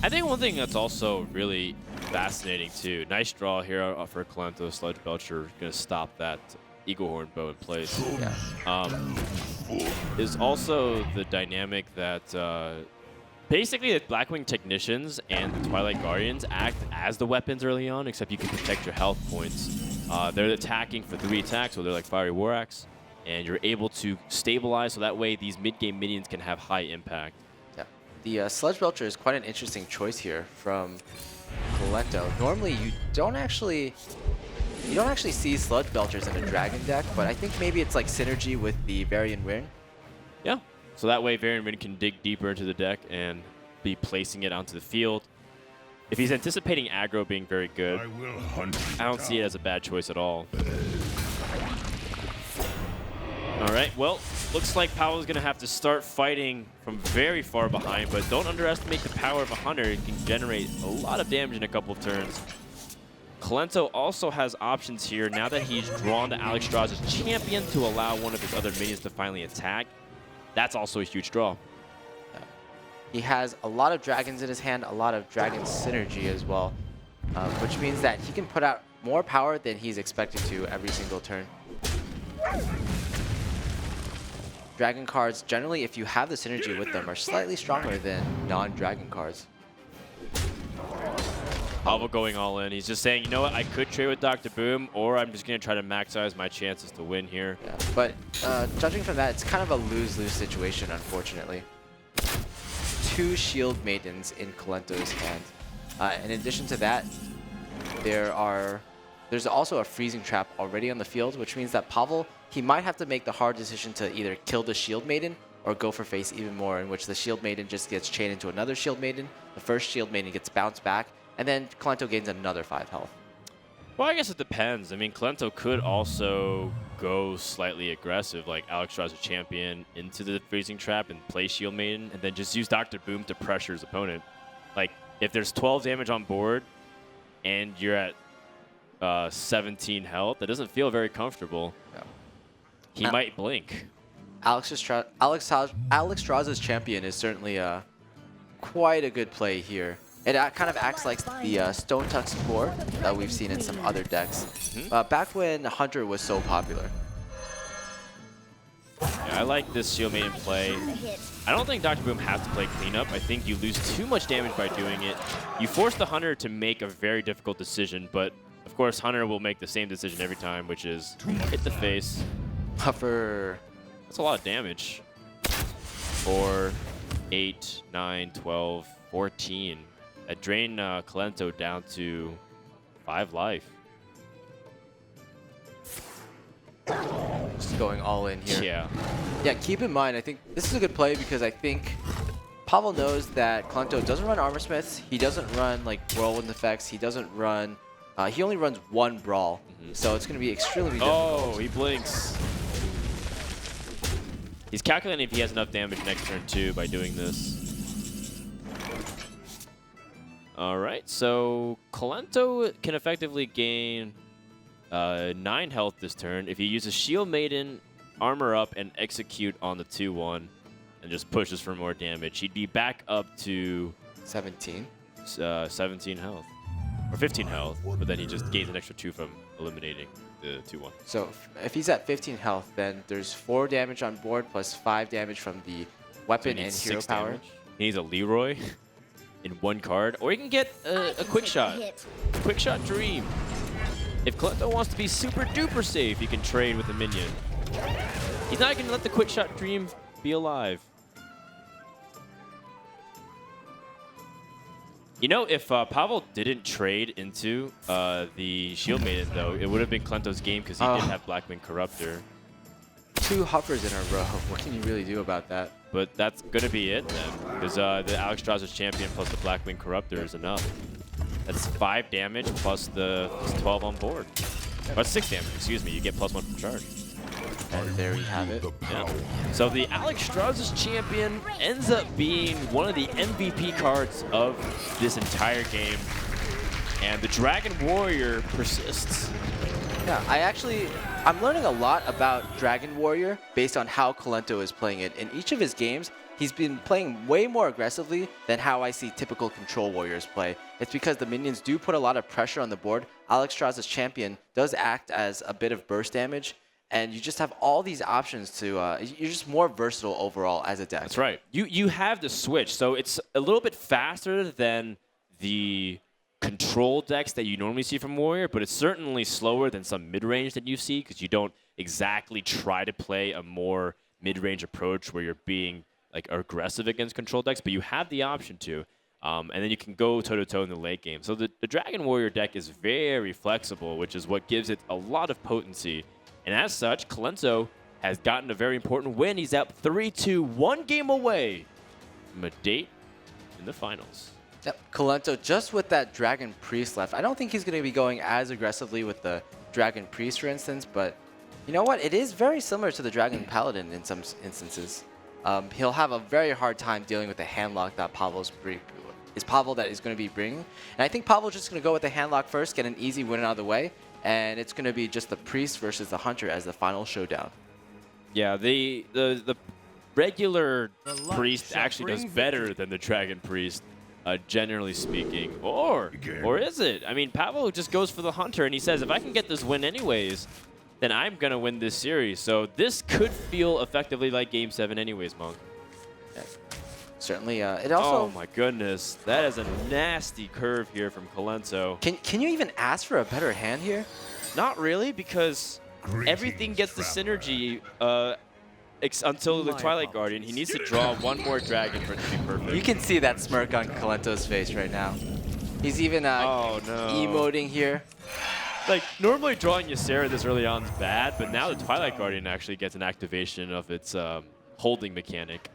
B: I think one thing that's also really fascinating too, nice draw here for Kalento. Sludge Belcher going to stop that Eagle Horn bow in place.
A: Yeah.
B: Is also the dynamic that basically the Blackwing Technicians and the Twilight Guardians act as the weapons early on, except you can protect your health points. They're attacking for 3 attacks, so they're like Fiery War Axe, and you're able to stabilize so that way these mid-game minions can have high impact.
A: Yeah. The Sludge Belcher is quite an interesting choice here from Kolento. Normally, you don't actually see Sludge Belchers in a Dragon deck, but I think maybe it's like synergy with the Varian Wyrn.
B: Yeah. So that way, Varian Wyrn can dig deeper into the deck and be placing it onto the field. If he's anticipating aggro being very good,
D: I will hunt you
B: I don't see it as a bad choice at all. All right, well, looks like Paolo's going to have to start fighting from very far behind, but don't underestimate the power of a hunter. It can generate a lot of damage in a couple of turns. Kolento also has options here now that he's drawn to Alexstrasza's champion to allow one of his other minions to finally attack. That's also a huge draw.
A: He has a lot of dragons in his hand, a lot of dragon synergy as well, which means that he can put out more power than he's expected to every single turn. Dragon cards, generally, if you have the synergy with them, are slightly stronger than non-dragon cards.
B: Pavel going all in. He's just saying, you know what, I could trade with Dr. Boom, or I'm just going to try to maximize my chances to win here.
A: Yeah, but judging from that, it's kind of a lose-lose situation, unfortunately. 2 Shield Maidens in Kolento's hand. In addition to that, there's also a freezing trap already on the field, which means that Pavel, he might have to make the hard decision to either kill the Shield Maiden or go for face even more, in which the Shield Maiden just gets chained into another Shield Maiden, the first Shield Maiden gets bounced back, and then Kolento gains another 5 health.
B: Well, I guess it depends. I mean, Kolento could also go slightly aggressive, like Alexstrasza champion into the freezing trap and play Shield Maiden, and then just use Dr. Boom to pressure his opponent. Like, if there's 12 damage on board and you're at 17 health, that doesn't feel very comfortable.
A: Yeah.
B: He might blink.
A: Alexstrasza's champion is certainly quite a good play here. It kind of acts like the Stone Tusk core that we've seen in some other decks. Back when Hunter was so popular.
B: Yeah, I like this Shield Maiden play. I don't think Dr. Boom has to play cleanup. I think you lose too much damage by doing it. You force the Hunter to make a very difficult decision, but of course Hunter will make the same decision every time, which is hit the face.
A: For
B: That's a lot of damage. 4, 8, 9, 12, 14. That drained Kolento down to 5 life.
A: just going all in here.
B: Yeah.
A: Yeah, keep in mind, I think this is a good play because I think Pavel knows that Kolento doesn't run Armor Smiths. He doesn't run like Whirlwind effects. He doesn't run. He only runs 1 Brawl. So it's going to be extremely difficult.
B: Oh, he blinks. He's calculating if he has enough damage next turn too by doing this. All right, so Kolento can effectively gain 9 health this turn if he uses Shield Maiden, Armor Up, and Execute on the 2-1, and just pushes for more damage. He'd be back up to
A: 17
B: health, or 15 health, but then he just gains an extra 2 from eliminating the 2-1.
A: So if he's at 15 health, then there's 4 damage on board plus 5 damage from the weapon and hero power.
B: Damage. He needs a Leroy in 1 card, or he can get a quick shot. Quick shot Dream. If Kolento wants to be super duper safe, he can trade with a minion. He's not going to let the quick shot Dream be alive. You know, if Pavel didn't trade into the Shield Maiden, though, it would have been Kolento's game because he did have Blackwing Corruptor.
A: 2 Huffers in a row. What can you really do about that?
B: But that's going to be it then, because the Alexstrasza's champion plus the Blackwing Corruptor is enough. That's 5 damage plus the 12 on board. Or 6 damage, excuse me. You get +1 from charge.
A: And there we have it.
B: Yeah. So the Alexstrasza's champion ends up being one of the MVP cards of this entire game. And the Dragon Warrior persists.
A: Yeah, I'm learning a lot about Dragon Warrior based on how Kolento is playing it. In each of his games, he's been playing way more aggressively than how I see typical Control Warriors play. It's because the minions do put a lot of pressure on the board. Alexstrasza's champion does act as a bit of burst damage, and you just have all these options to, you're just more versatile overall as a deck.
B: That's right. You have the switch, so it's a little bit faster than the control decks that you normally see from Warrior, but it's certainly slower than some mid-range that you see because you don't exactly try to play a more mid-range approach where you're being like aggressive against control decks, but you have the option to. And then you can go toe-to-toe in the late game. So the Dragon Warrior deck is very flexible, which is what gives it a lot of potency. And as such, Kolento has gotten a very important win. He's up 3-2, 1 game away from a date in the finals.
A: Yep, Kolento just with that Dragon Priest left. I don't think he's going to be going as aggressively with the Dragon Priest, for instance, but you know what? It is very similar to the Dragon Paladin in some instances. He'll have a very hard time dealing with the handlock that Pavel that is going to be bringing. And I think Pavel's just going to go with the handlock first, get an easy win out of the way, and it's going to be just the Priest versus the Hunter as the final showdown.
B: Yeah, the regular Priest actually does better than the Dragon Priest, generally speaking. Or is it? I mean, Pavel just goes for the Hunter, and he says, if I can get this win anyways, then I'm going to win this series. So this could feel effectively like Game 7 anyways, Monk.
A: Yeah. Certainly, it also...
B: Oh my goodness, that is a nasty curve here from Kolento.
A: Can you even ask for a better hand here?
B: Not really, because everything gets the synergy until the Twilight Guardian. He needs to draw one more dragon for it to be perfect.
A: You can see that smirk on Kolento's face right now. He's even emoting here.
B: Like, normally drawing Ysera this early on is bad, but now the Twilight Guardian actually gets an activation of its holding mechanic.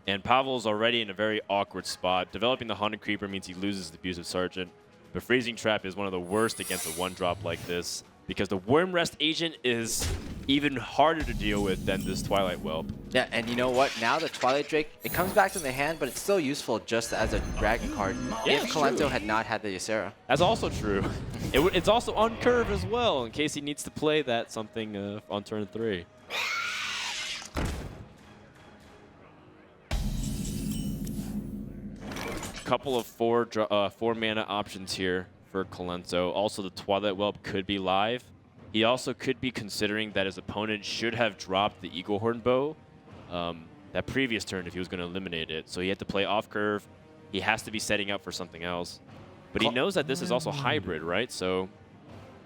B: And Pavel's already in a very awkward spot. Developing the Haunted Creeper means he loses the Abusive Sergeant. But Freezing Trap is one of the worst against a one-drop like this, because the Worm Rest Agent is even harder to deal with than this Twilight Whelp.
A: Yeah, and you know what? Now the Twilight Drake, it comes back to the hand, but it's still useful just as a dragon card if Kolento had not had the Ysera.
B: That's also true. It's also on curve as well, in case he needs to play that something on turn 3. Couple of four mana options here for Kolento. Also, the Twilight Whelp could be live. He also could be considering that his opponent should have dropped the Eagle Horn Bow that previous turn if he was going to eliminate it. So he had to play off curve. He has to be setting up for something else. But he knows that this is also hybrid, right? So,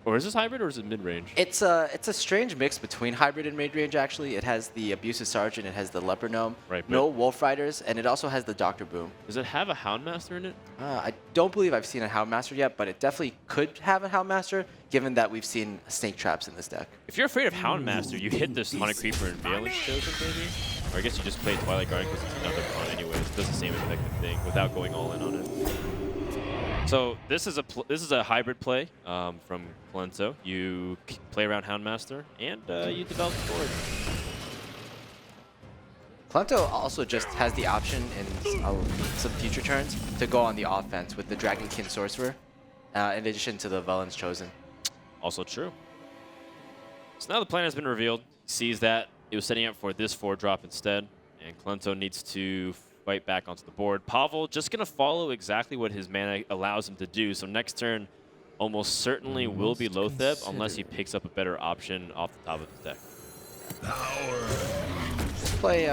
B: or is this hybrid or is it mid-range?
A: It's a strange mix between hybrid and mid-range, actually. It has the Abusive Sergeant, it has the Leper Gnome,
B: right,
A: no Wolf Riders, and it also has the Dr. Boom.
B: Does it have a Houndmaster in it?
A: I don't believe I've seen a Houndmaster yet, but it definitely could have a Houndmaster, given that we've seen Snake Traps in this deck.
B: If you're afraid of Houndmaster, you hit this Haunted Creeper and Valence Chosen, maybe? Or I guess you just play Twilight Guardian because it's another con anyways. It does the same effective thing without going all in on it. So this is a hybrid play from Kolento. You play around Houndmaster, and you develop the board.
A: Kolento also just has the option in some future turns to go on the offense with the Dragonkin Sorcerer, in addition to the Valence Chosen.
B: Also true. So now the plan has been revealed. He sees that it was setting up for this 4-drop instead, and Kolento needs to fight back onto the board. Pavel just going to follow exactly what his mana allows him to do. So next turn almost certainly will be Lotheb unless he picks up a better option off the top of his deck.
A: This play,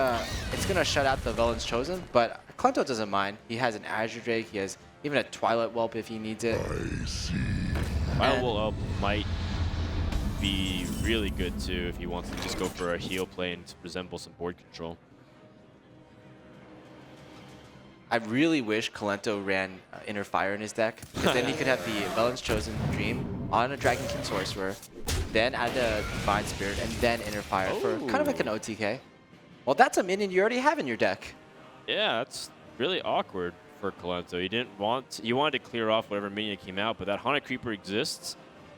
A: it's going to shut out the Valence Chosen, but Kolento doesn't mind. He has an Azure Drake. He has even a Twilight Whelp if he needs it.
B: Twilight Whelp might be really good too if he wants to just go for a heal play and resemble some board control.
A: I really wish Kolento ran Inner Fire in his deck, because then he could have the Valence Chosen Dream on a Dragonkin Sorcerer, then add the Divine Spirit, and then Inner Fire for kind of like an OTK. Well, that's a minion you already have in your deck.
B: Yeah, that's really awkward for Kolento. He wanted to clear off whatever minion came out, but that Haunted Creeper exists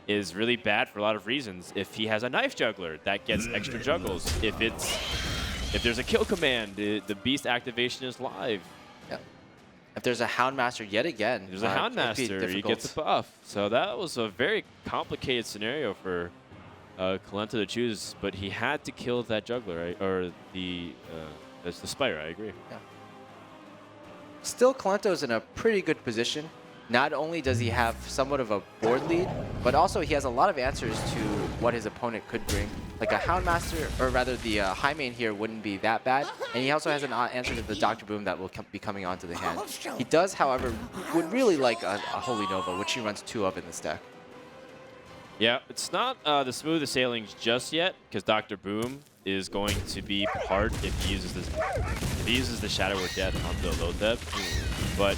B: is really bad for a lot of reasons. If he has a Knife Juggler, that gets extra juggles. If there's a kill command, the Beast activation is live.
A: If there's a Houndmaster yet again,
B: there's a Houndmaster, he gets a buff. So that was a very complicated scenario for Kolento to choose, but he had to kill that Juggler, right? Or the Spire, I agree.
A: Yeah. Still, Kolento's in a pretty good position. Not only does he have somewhat of a board lead, but also he has a lot of answers to what his opponent could bring. Like a Houndmaster, or rather the High Main here wouldn't be that bad. And he also has an answer to the Dr. Boom that will be coming onto the hand. He does, however, would really like a Holy Nova, which he runs 2 of in this deck.
B: Yeah, it's not the smoothest sailings just yet, because Dr. Boom is going to be hard if he uses this. If he uses the Shadow or Death onto the low depth, but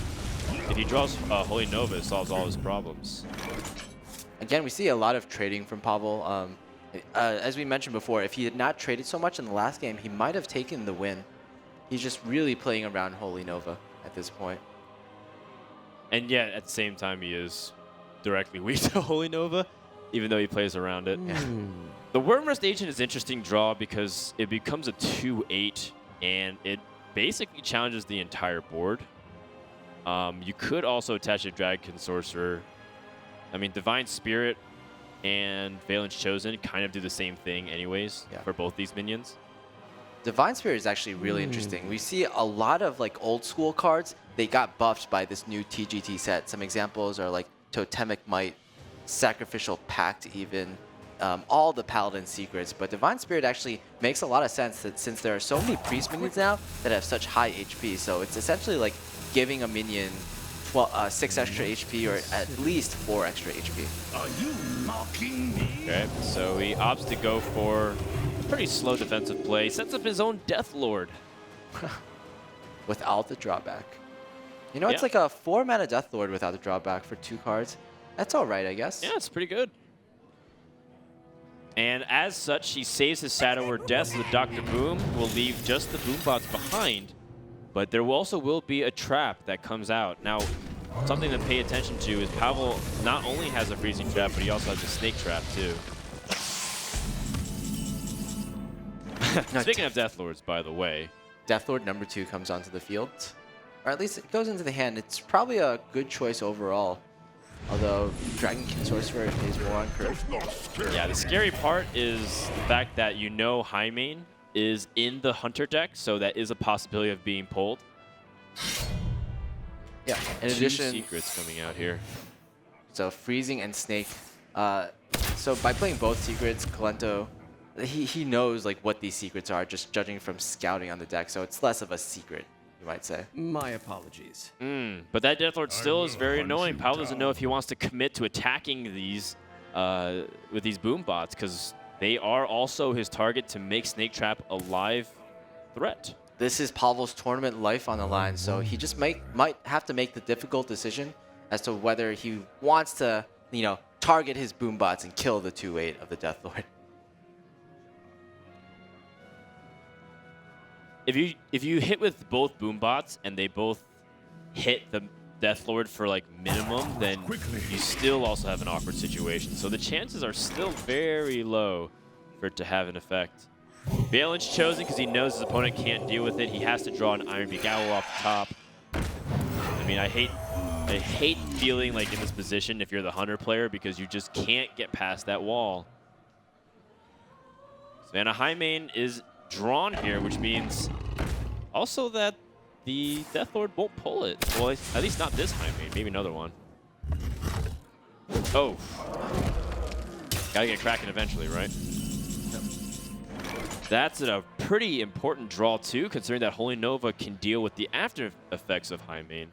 B: if he draws Holy Nova, it solves all his problems.
A: Again, we see a lot of trading from Pavel. As we mentioned before, if he had not traded so much in the last game, he might have taken the win. He's just really playing around Holy Nova at this point.
B: And yet, at the same time, he is directly weak to Holy Nova, even though he plays around it. The Wormrust Agent is an interesting draw because it becomes a 2/8, and it basically challenges the entire board. You could also attach a Dragon Sorcerer. I mean, Divine Spirit and Valence Chosen kind of do the same thing anyways for both these minions.
A: Divine Spirit is actually really interesting. We see a lot of like old school cards. They got buffed by this new TGT set. Some examples are like Totemic Might, Sacrificial Pact even, all the Paladin secrets. But Divine Spirit actually makes a lot of sense that since there are so many priest minions now that have such high HP. So it's essentially like giving a minion 6 extra HP or at least 4 extra HP.
D: Are you mocking me?
B: Okay, so he opts to go for a pretty slow defensive play. Sets up his own Death Lord.
A: Without the drawback. You know, it's like a 4-mana Death Lord without the drawback for 2 cards. That's all right, I guess.
B: Yeah, it's pretty good. And as such, he saves his Shadow or Death, so the Dr. Boom will leave just the Boombots behind. But there also will be a trap that comes out. Now, something to pay attention to is Pavel not only has a freezing trap, but he also has a snake trap too. Speaking of Death Lords, by the way.
A: Death Lord number 2 comes onto the field. Or at least it goes into the hand. It's probably a good choice overall. Although Dragon Sorcerer is more on curve.
B: Yeah, the scary part is the fact that you know Highmane is in the Hunter deck, so that is a possibility of being pulled.
A: Yeah, in
B: 2
A: addition,
B: secrets coming out here.
A: so freezing and snake. So by playing both secrets, Kalento, he knows like what these secrets are, just judging from scouting on the deck. So it's less of a secret, you might say.
G: My apologies.
B: But that Death Lord still is very annoying. Pavel doesn't know if he wants to commit to attacking these with these Boombots, because they are also his target to make Snake Trap a live threat.
A: This is Pavel's tournament life on the line, so he just might have to make the difficult decision as to whether he wants to, you know, target his Boombots and kill the 2/8 of the Death Lord.
B: If you hit with both Boombots and they both hit the Death Lord for like minimum, then you still also have an awkward situation. So the chances are still very low for it to have an effect. Valence chosen because he knows his opponent can't deal with it. He has to draw an Iron Beak Owl off the top. I mean, I hate feeling like in this position if you're the Hunter player, because you just can't get past that wall. Savannah Highmane is drawn here, which means also that the Death Lord won't pull it. Well, at least not this Highmane, maybe another one. Oh. Gotta get cracking eventually, right? That's a pretty important draw too, considering that Holy Nova can deal with the after effects of Highmane.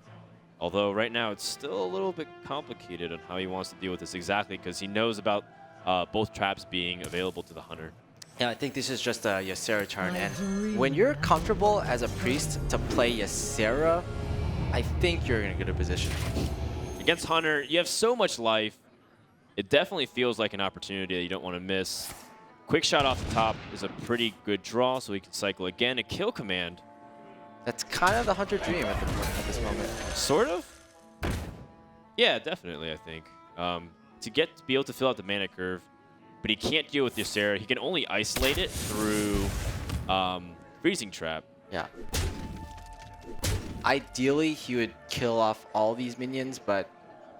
B: Although right now it's still a little bit complicated on how he wants to deal with this exactly, because he knows about both traps being available to the Hunter.
A: Yeah, I think this is just a Ysera turn, and when you're comfortable as a priest to play Ysera, I think you're in a good position.
B: Against Hunter, you have so much life. It definitely feels like an opportunity that you don't want to miss. Quick shot off the top is a pretty good draw, so he can cycle again. A kill command.
A: That's kind of the Hunter dream at this moment.
B: Sort of? Yeah, definitely, I think. To be able to fill out the mana curve, but he can't deal with Ysera. He can only isolate it through Freezing Trap.
A: Yeah. Ideally, he would kill off all these minions, but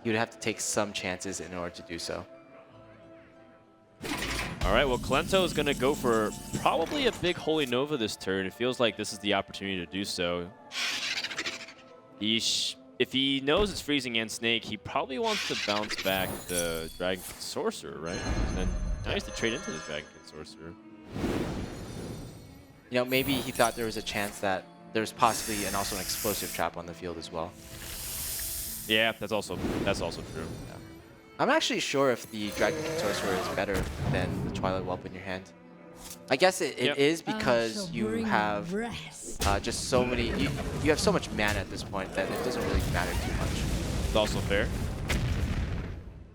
A: he would have to take some chances in order to do so.
B: All right, well, Kalento is going to go for probably a big Holy Nova this turn. It feels like this is the opportunity to do so. If he knows it's Freezing and Snake, he probably wants to bounce back the Dragon Sorcerer, right? And then now he has to trade into the Dragon Sorcerer.
A: You know, maybe he thought there was a chance that there's possibly also an explosive trap on the field as well.
B: Yeah, that's also true.
A: Yeah. I'm not actually sure if the Dragon Sorcerer is better than the Twilight Whelp in your hand. I guess it is because you have just so many. You have so much mana at this point that it doesn't really matter too much.
B: It's also fair.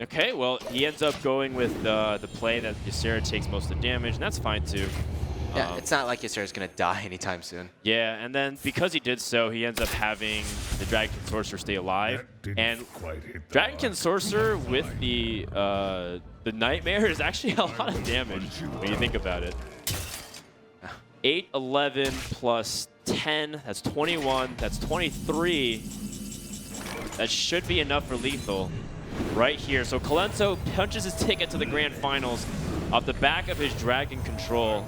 B: Okay, well, he ends up going with the play that Ysera takes most of the damage, and that's fine too.
A: Yeah, it's not like Ysera's going to die anytime soon.
B: Yeah, and then because he did so, he ends up having the Dragonkin Sorcerer stay alive. And Dragonkin Sorcerer with the Nightmare is actually a lot of damage when you think about it. 8, 11 plus 10, that's 21, that's 23. That should be enough for lethal right here. So Kolento punches his ticket to the Grand Finals off the back of his Dragon Control.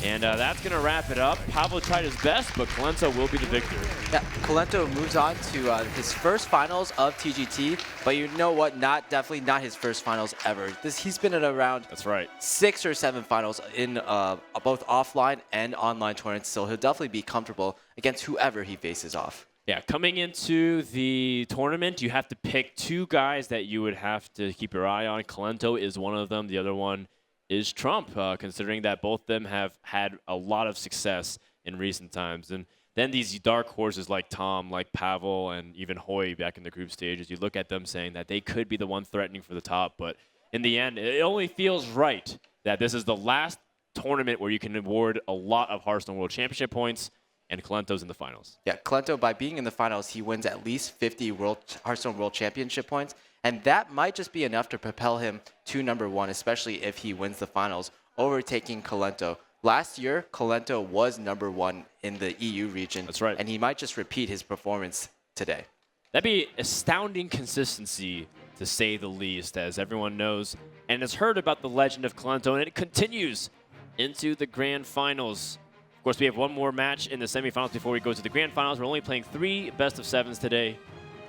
B: And that's going to wrap it up. Pablo tried his best, but Kolento will be the victor.
A: Yeah, Kolento moves on to his first finals of TGT, but you know what? Definitely not his first finals ever. He's been in around
B: That's right.
A: 6 or 7 finals in both offline and online tournaments, so he'll definitely be comfortable against whoever he faces off.
B: Yeah, coming into the tournament, you have to pick 2 guys that you would have to keep your eye on. Kolento is one of them. The other one is Trump, considering that both of them have had a lot of success in recent times. And then these dark horses like Tom, like Pavel, and even Hoy back in the group stages, you look at them saying that they could be the one threatening for the top. But in the end, it only feels right that this is the last tournament where you can award a lot of Hearthstone World Championship points, and Kolento's in the finals.
A: Yeah, Kolento, by being in the finals, he wins at least 50 Hearthstone World Championship points, and that might just be enough to propel him to #1, especially if he wins the finals, overtaking Kolento. Last year, Kolento was #1 in the EU region.
B: That's right.
A: And he might just repeat his performance today.
B: That'd be astounding consistency, to say the least, as everyone knows and has heard about the legend of Kolento, and it continues into the Grand Finals. Of course, we have one more match in the semifinals before we go to the Grand Finals. We're only playing 3 best-of-7s today.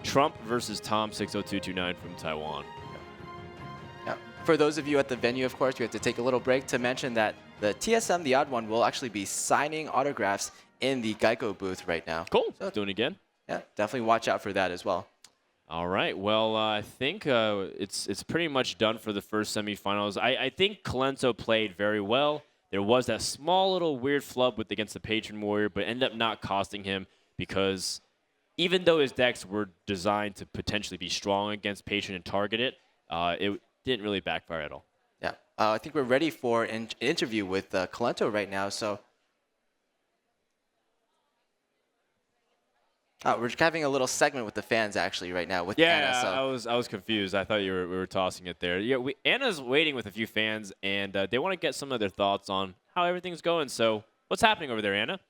B: Trump versus Tom60229 from Taiwan.
A: Yeah. For those of you at the venue, of course, we have to take a little break to mention that the TSM, the Odd One, will actually be signing autographs in the GEICO booth right now.
B: Cool.
A: So,
B: Doing it again.
A: Yeah, definitely watch out for that as well.
B: All right. Well, I think it's pretty much done for the first semifinals. I think Kolento played very well. There was that small little weird flub against the Patron Warrior, but ended up not costing him because even though his decks were designed to potentially be strong against Patron and target it, it didn't really backfire at all.
A: Yeah, I think we're ready for an interview with Kolento right now. So we're having a little segment with the fans actually right now with Anna. So.
B: I was confused. I thought we were tossing it there. Yeah, Anna's waiting with a few fans, and they want to get some of their thoughts on how everything's going. So what's happening over there, Anna?